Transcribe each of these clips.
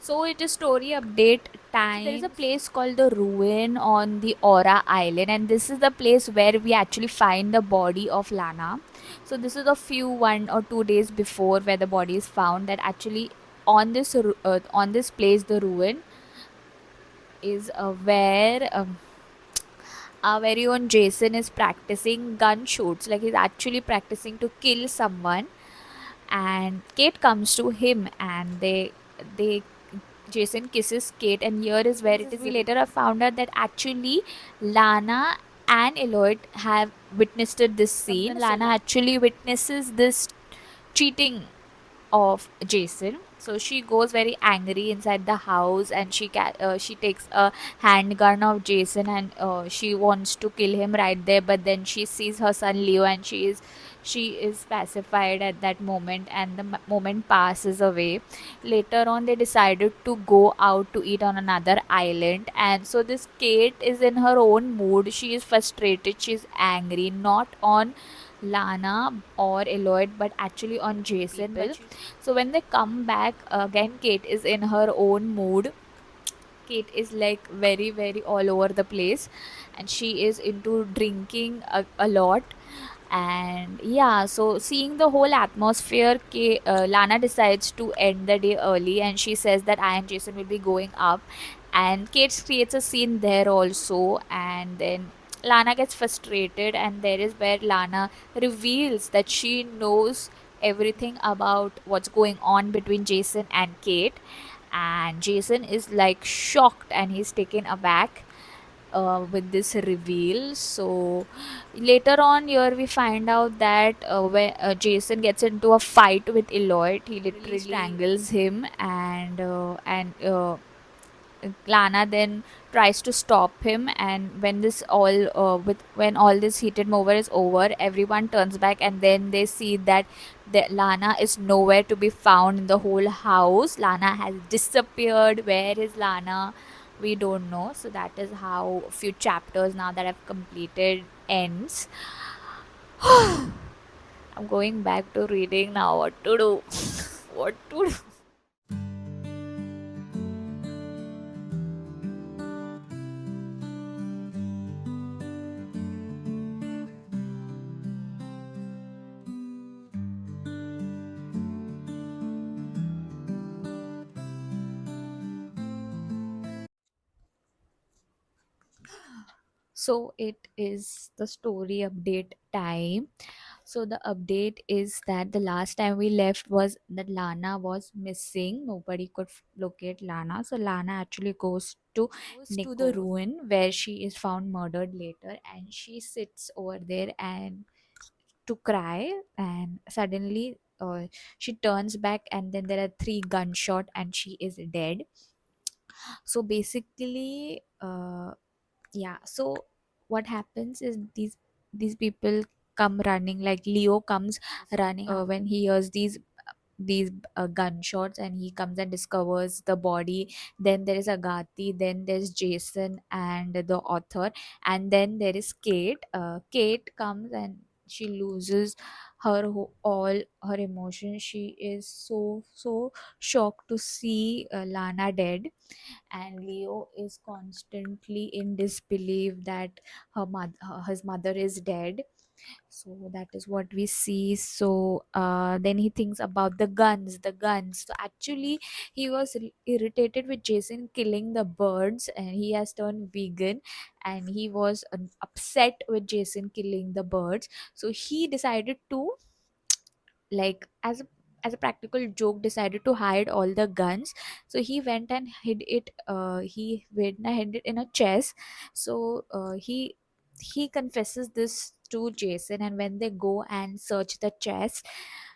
So it is story update time. So there is a place called the Ruin on the Aura Island, and this is the place where we actually find the body of Lana. So this is a few 1 or 2 days before where the body is found. That actually on this place, the Ruin is where our very own Jason is practicing gun shoots. Like he's actually practicing to kill someone, and Kate comes to him, and they Jason kisses Kate, and here is where it is. We later have found out that actually Lana and Eloyd have witnessed this scene. Lana actually witnesses this cheating of Jason. So she goes very angry inside the house, and she takes a handgun of Jason, and she wants to kill him right there. But then she sees her son Leo, and she is pacified at that moment, and the moment passes away. Later on, they decided to go out to eat on another island, and so this Kate is in her own mood. She is frustrated. She's angry, not on Lana or Eloyd, but actually on Jason. So when they come back again, Kate is in her own mood. Kate is like very, very all over the place, and she is into drinking a lot. And yeah, so seeing the whole atmosphere, Lana decides to end the day early, and she says that I and Jason will be going up. And Kate creates a scene there also, and then Lana gets frustrated, and there is where Lana reveals that she knows everything about what's going on between Jason and Kate. And Jason is like shocked, and he's taken aback with this reveal. So later on here we find out that when Jason gets into a fight with Eloyd, he literally strangles him, and Lana then tries to stop him. And when this all with when all this heated mover is over, everyone turns back, and then they see that Lana is nowhere to be found in the whole house. Lana has disappeared. Where is Lana? We don't know. So that is how a few chapters now that I've completed ends. I'm going back to reading now. What to do? What to do? So it is the story update time. So the update is that the last time we left was that Lana was missing. Nobody could locate Lana. So Lana actually goes to the ruin where she is found murdered later, and she sits over there and to cry. And suddenly she turns back, and then there are three gunshot, and she is dead. So basically, yeah, so what happens is these people come running, like Leo comes running when he hears these gunshots, and he comes and discovers the body. Then there is Agati, then there's Jason and the author, and then there is Kate. Kate comes, and she loses all her emotions. She is so shocked to see Lana dead, and Leo is constantly in disbelief that his mother is dead. So that is what we see. So then he thinks about the guns. So actually he was irritated with Jason killing the birds, and he has turned vegan, and he was upset with Jason killing the birds. So he decided to, like, as a practical joke, decided to hide all the guns. So he went and hid it in a chest. So he confesses this to Jason, and when they go and search the chest,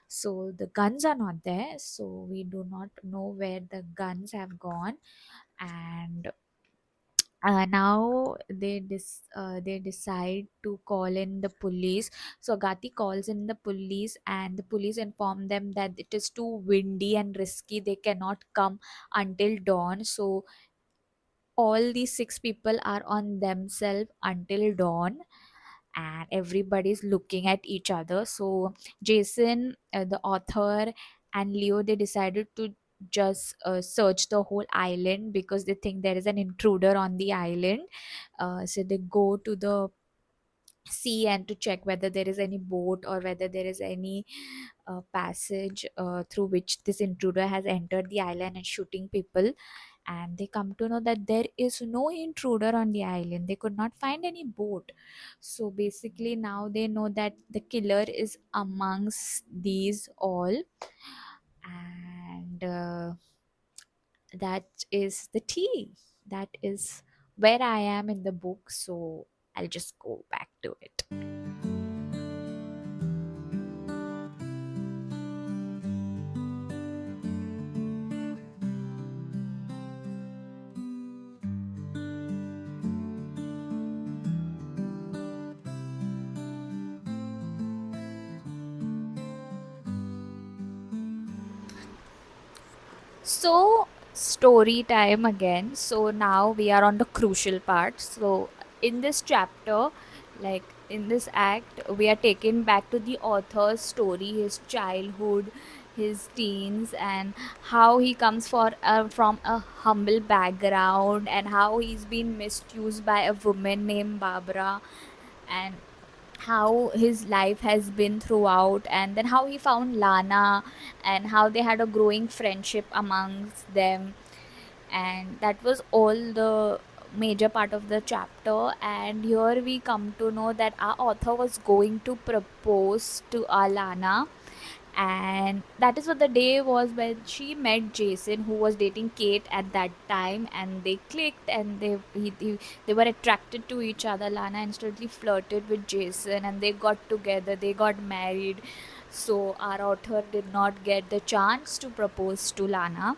so the guns are not there. So we do not know where the guns have gone. And now they decide to call in the police. So Agati calls in the police, and the police inform them that it is too windy and risky. They cannot come until dawn. So all these six people are on themselves until dawn, and everybody's looking at each other. So Jason, the author, and Leo, they decided to just search the whole island because they think there is an intruder on the island. So they go to the sea and to check whether there is any boat or whether there is any passage through which this intruder has entered the island and shooting people. And they come to know that there is no intruder on the island. They could not find any boat. So basically now they know that the killer is amongst these all. And that is the tea. That is where I am in the book, so I'll just go back to it. So, story time again. So, now we are on the crucial part. So, in this chapter, like in this act, we are taken back to the author's story, his childhood, his teens, and how he comes from a humble background, and how he's been misused by a woman named Barbara, and how his life has been throughout, and then how he found Lana, and how they had a growing friendship amongst them. And that was all the major part of the chapter. And here we come to know that our author was going to propose to Alana, and that is what the day was when she met Jason, who was dating Kate at that time, and they clicked, and they were attracted to each other. Lana instantly flirted with Jason, and they got together, they got married. So our author did not get the chance to propose to Lana.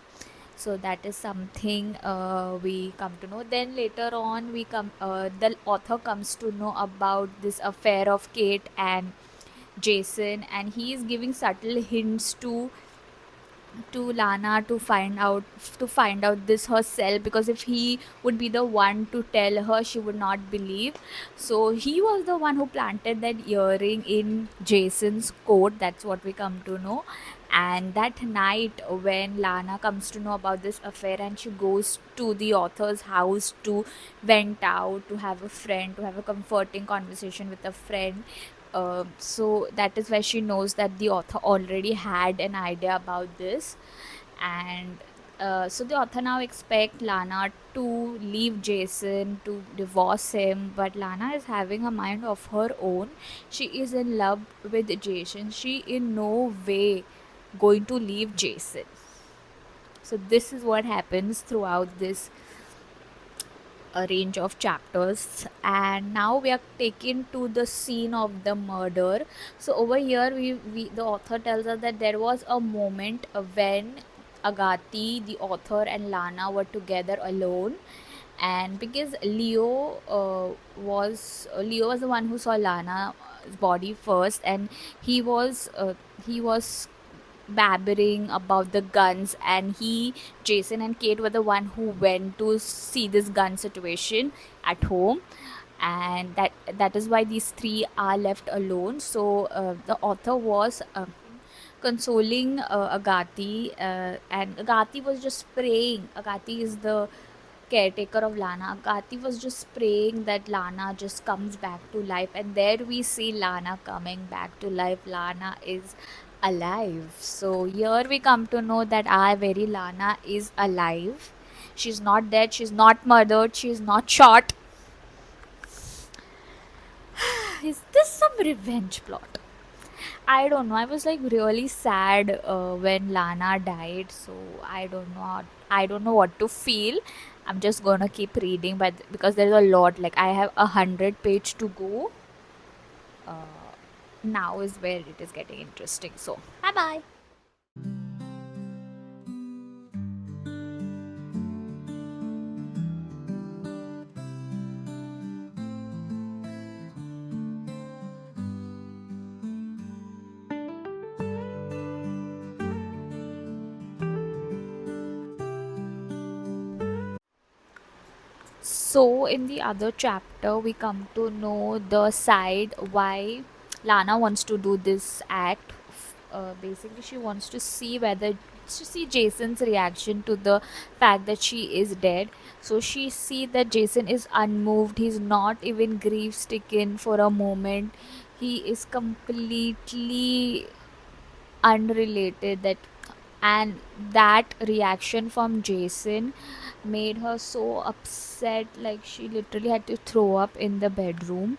So that is something we come to know. Then later on, the author comes to know about this affair of Kate and Jason, and he is giving subtle hints to Lana to find out this herself, because if he would be the one to tell her, she would not believe. So he was the one who planted that earring in Jason's coat. That's what we come to know. And that night, when Lana comes to know about this affair, and she goes to the author's house to vent out, to have a friend, to have a comforting conversation with a friend. So that is where she knows that the author already had an idea about this. And so the author now expect Lana to leave Jason, to divorce him, but Lana is having a mind of her own. She is in love with Jason. She in no way going to leave Jason. So this is what happens throughout this a range of chapters. And now we are taken to the scene of the murder. So over here, we the author tells us that there was a moment when Agati, the author, and Lana were together alone. And because Leo was the one who saw Lana's body first, and he was babbling about the guns, and Jason and Kate were the one who went to see this gun situation at home. And that is why these three are left alone. So the author was consoling Agati, and Agati was just praying. Agati is the caretaker of Lana. Agati was just praying that Lana just comes back to life, and there we see Lana coming back to life. Lana is alive. So here we come to know that our very Lana is alive. She's not dead, she's not murdered, she's not shot. Is this some revenge plot? I don't know. I was like really sad when Lana died, so I don't know. I don't know what to feel. I'm just gonna keep reading, but because there's a lot, like I have 100 page to go. Now is where it is getting interesting. So bye bye. So in the other chapter, we come to know the side why Lana wants to do this act. basically she wants to see whether to see Jason's reaction to the fact that she is dead. So she see that Jason is unmoved, he's not even grief stricken for a moment, he is completely unrelated. That and that reaction from Jason made her so upset, like she literally had to throw up in the bedroom.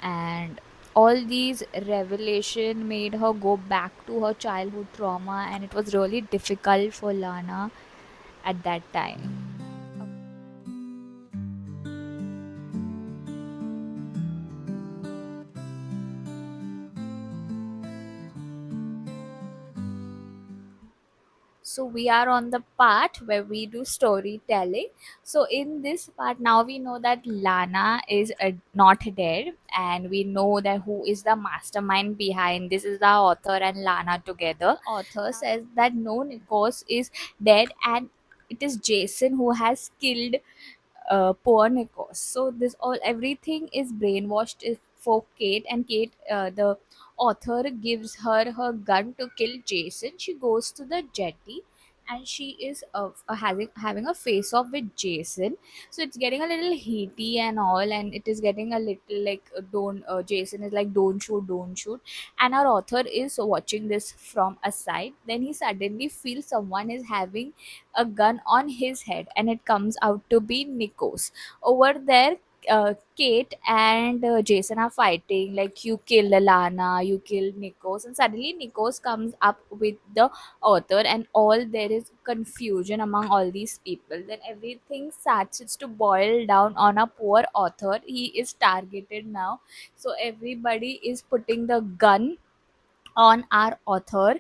And all these revelation made her go back to her childhood trauma, and it was really difficult for Lana at that time. So we are on the part where we do storytelling. So in this part now we know that Lana is not dead, and we know that who is the mastermind behind this is the author and Lana together. Author says that no, Nikos is dead, and it is Jason who has killed poor Nikos. So this all everything is brainwashed for Kate, and Kate, the author, gives her her gun to kill Jason. She goes to the jetty, and she is having a face off with Jason. So it's getting a little heaty and all, and it is getting a little like don't Jason is like don't shoot, don't shoot, and our author is watching this from a side. Then he suddenly feels someone is having a gun on his head, and it comes out to be Nikos. Over there, Kate and Jason are fighting, like you kill Lana, you kill Nikos, and suddenly Nikos comes up with the author, and all there is confusion among all these people. Then everything starts to boil down on a poor author. He is targeted now, so everybody is putting the gun on our author.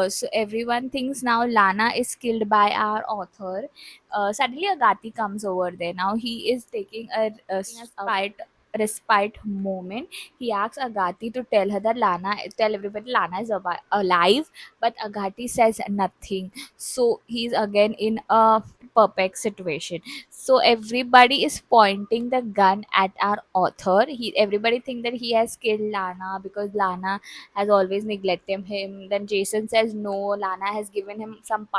So everyone thinks now Lana is killed by our author. Suddenly Agati comes over there. Now he is taking a respite moment. He asks Agati to tell her that tell everybody Lana is alive, but Agati says nothing. So he's again in a perplexed situation. So everybody is pointing the gun at our author. Everybody think that he has killed Lana because Lana has always neglected him. Then Jason says no, Lana has given him some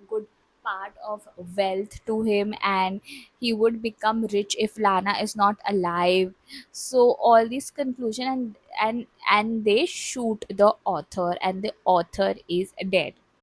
good part of wealth to him, and he would become rich if Lana is not alive. So all these conclusion, and they shoot the author, and the author is dead.